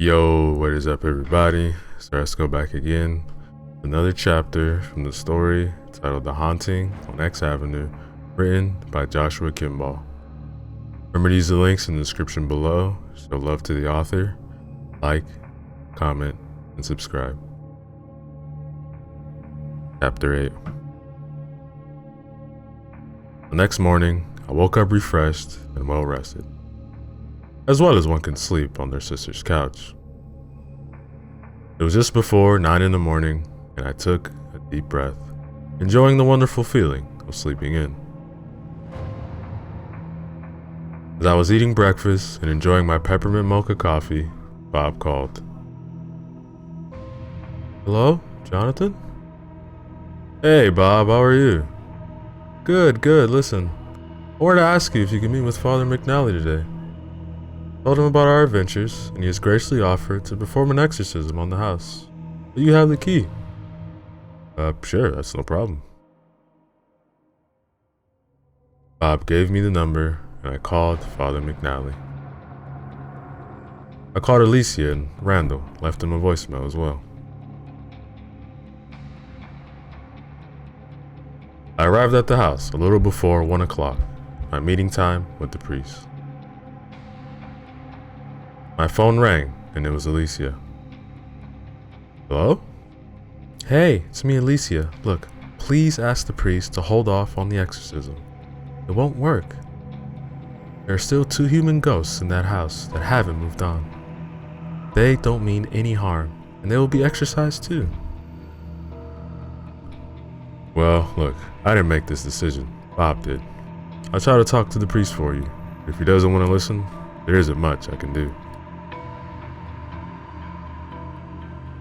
Yo, what is up, everybody? So let's go back again. Another chapter from the story titled The Haunting on X Avenue, written by Joshua Kimball. Remember to use the links in the description below. Show love to the author. Like, comment, and subscribe. Chapter 8. The next morning, I woke up refreshed and well rested, as well as one can sleep on their sister's couch. It was just before 9 in the morning, and I took a deep breath, enjoying the wonderful feeling of sleeping in. As I was eating breakfast and enjoying my peppermint mocha coffee, Bob called. Hello, Jonathan? Hey, Bob, how are you? Good. Listen, I wanted to ask you if you could meet with Father McNally today. Told him about our adventures, and he has graciously offered to perform an exorcism on the house. Do you have the key? Sure, that's no problem. Bob gave me the number, and I called Father McNally. I called Alicia and Randall, left him a voicemail as well. I arrived at the house a little before 1 o'clock, my meeting time with the priest. My phone rang, and it was Alicia. Hello? Hey, it's me, Alicia. Look, please ask the priest to hold off on the exorcism. It won't work. There are still 2 human ghosts in that house that haven't moved on. They don't mean any harm, and they will be exorcised too. Well, look, I didn't make this decision. Bob did. I'll try to talk to the priest for you. If he doesn't want to listen, there isn't much I can do.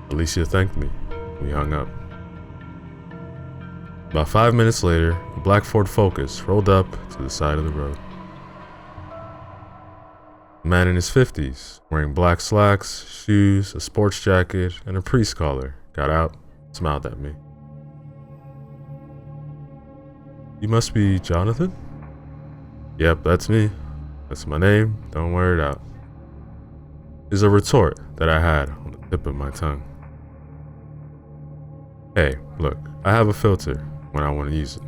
Alicia thanked me. We hung up. About 5 minutes later, a black Ford Focus rolled up to the side of the road. A man in his 50s, wearing black slacks, shoes, a sports jacket, and a priest collar, got out and smiled at me. You must be Jonathan? Yep, that's me. That's my name, don't wear it out. Is a retort that I had on the tip of my tongue. Hey, look, I have a filter when I want to use it.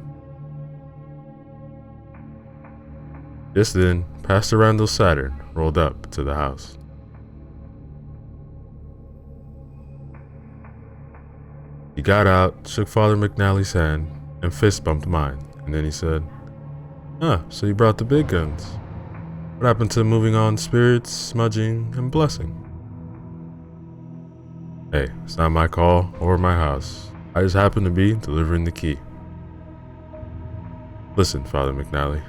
Just then, Pastor Randall Saturn rolled up to the house. He got out, shook Father McNally's hand, and fist bumped mine, and then he said, so you brought the big guns. What happened to moving on spirits, smudging, and blessing? Hey, it's not my call or my house. I just happen to be delivering the key. Listen, Father McNally.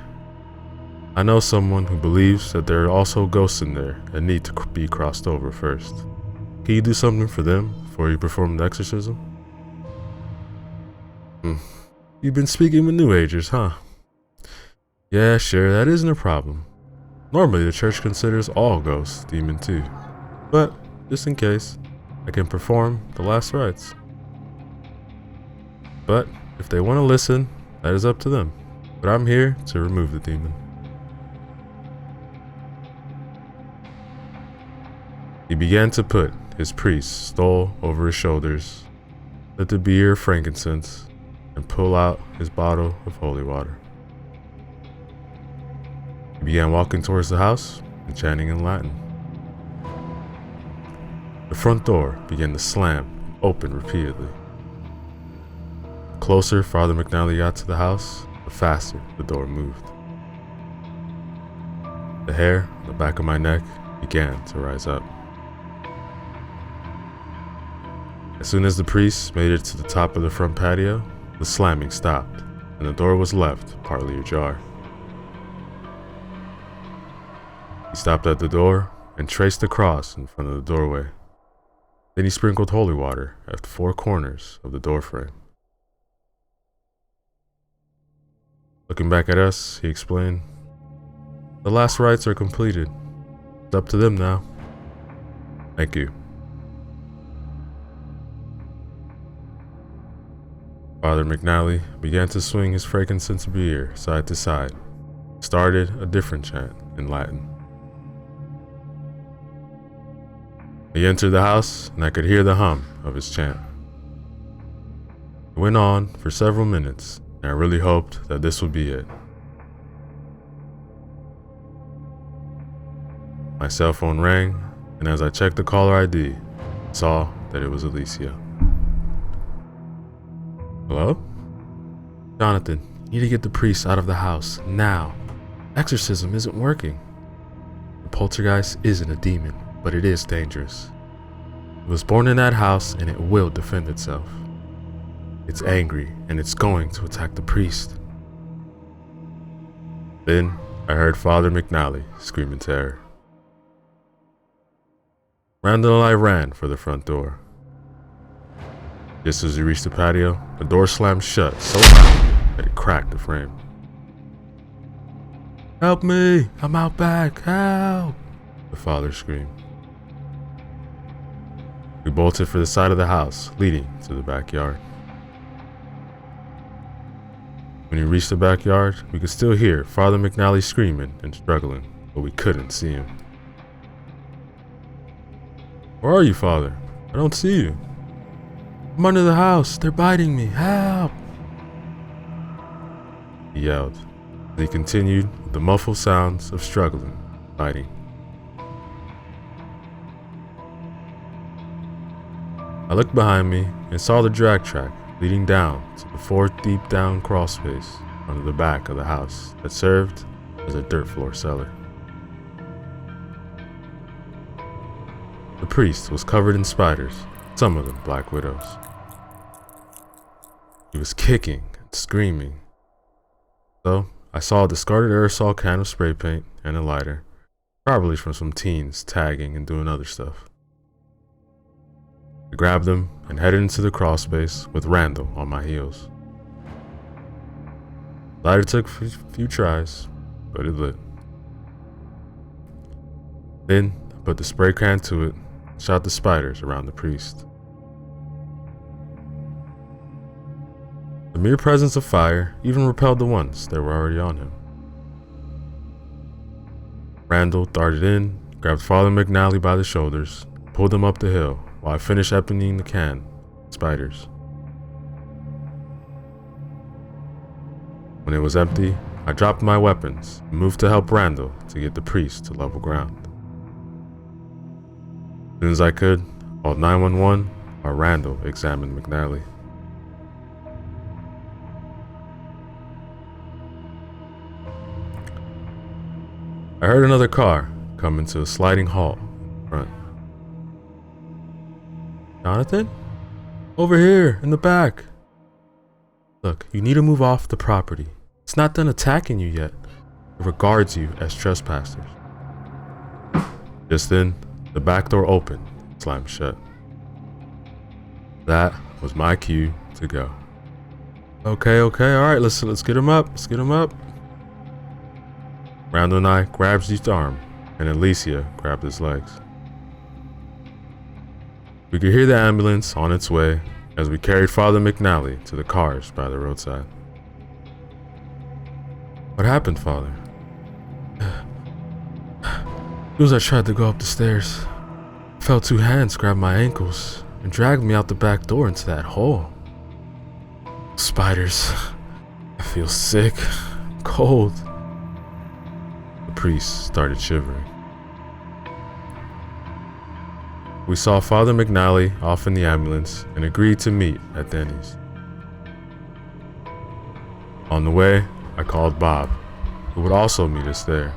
I know someone who believes that there are also ghosts in there that need to be crossed over first. Can you do something for them before you perform the exorcism? You've been speaking with New Agers, huh? Yeah, sure, that isn't a problem. Normally the church considers all ghosts demon too. But, just in case, I can perform the last rites. But, if they want to listen, that is up to them. But I'm here to remove the demon. He began to put his priest's stole over his shoulders, lit the beer of frankincense, and pull out his bottle of holy water. He began walking towards the house and chanting in Latin. The front door began to slam and open repeatedly. The closer Father McNally got to the house, the faster the door moved. The hair on the back of my neck began to rise up. As soon as the priest made it to the top of the front patio, the slamming stopped, and the door was left partly ajar. He stopped at the door and traced the cross in front of the doorway. Then he sprinkled holy water at the 4 corners of the doorframe. Looking back at us, he explained, "The last rites are completed. It's up to them now. Thank you." Father McNally began to swing his frankincense beer side to side, started a different chant in Latin. He entered the house, and I could hear the hum of his chant. It went on for several minutes, and I really hoped that this would be it. My cell phone rang, and as I checked the caller ID, I saw that it was Alicia. Hello? Jonathan, you need to get the priest out of the house, now. Exorcism isn't working. The poltergeist isn't a demon, but it is dangerous. It was born in that house, and it will defend itself. It's angry, and it's going to attack the priest. Then, I heard Father McNally scream in terror. Randall and I ran for the front door. Just as we reached the patio, the door slammed shut so loud that it cracked the frame. Help me! I'm out back! Help! The father screamed. We bolted for the side of the house, leading to the backyard. When we reached the backyard, we could still hear Father McNally screaming and struggling, but we couldn't see him. Where are you, Father? I don't see you. I'm under the house. They're biting me. Help! He yelled. He continued with the muffled sounds of struggling, biting. I looked behind me and saw the drag track leading down to the 4th deep down crawl space under the back of the house that served as a dirt floor cellar. The priest was covered in spiders, some of them black widows. He was kicking and screaming. So I saw a discarded aerosol can of spray paint and a lighter, probably from some teens tagging and doing other stuff. I grabbed them and headed into the crawl space with Randall on my heels. Lighter took a few tries, but it lit. Then I put the spray can to it and shot the spiders around the priest. The mere presence of fire even repelled the ones that were already on him. Randall darted in, grabbed Father McNally by the shoulders, pulled him up the hill while I finished emptying the can with spiders. When it was empty, I dropped my weapons and moved to help Randall to get the priest to level ground. As soon as I could, I called 911 while Randall examined McNally. I heard another car come into a sliding halt in front. Jonathan? Over here, in the back. Look, you need to move off the property. It's not done attacking you yet. It regards you as trespassers. Just then, the back door opened and slammed shut. That was my cue to go. Okay, alright, let's get him up, Randall and I grabbed each arm, and Alicia grabbed his legs. We could hear the ambulance on its way as we carried Father McNally to the cars by the roadside. What happened, Father? As I tried to go up the stairs, I felt 2 hands grab my ankles and dragged me out the back door into that hole. Spiders. I feel sick, cold. The priest started shivering. We saw Father McNally off in the ambulance and agreed to meet at Denny's. On the way, I called Bob, who would also meet us there.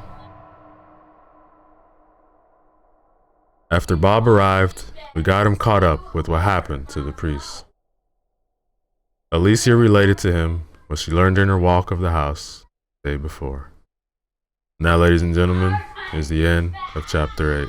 After Bob arrived, we got him caught up with what happened to the priest. Alicia related to him what she learned in her walk of the house the day before. And that, ladies and gentlemen, is the end of chapter 8.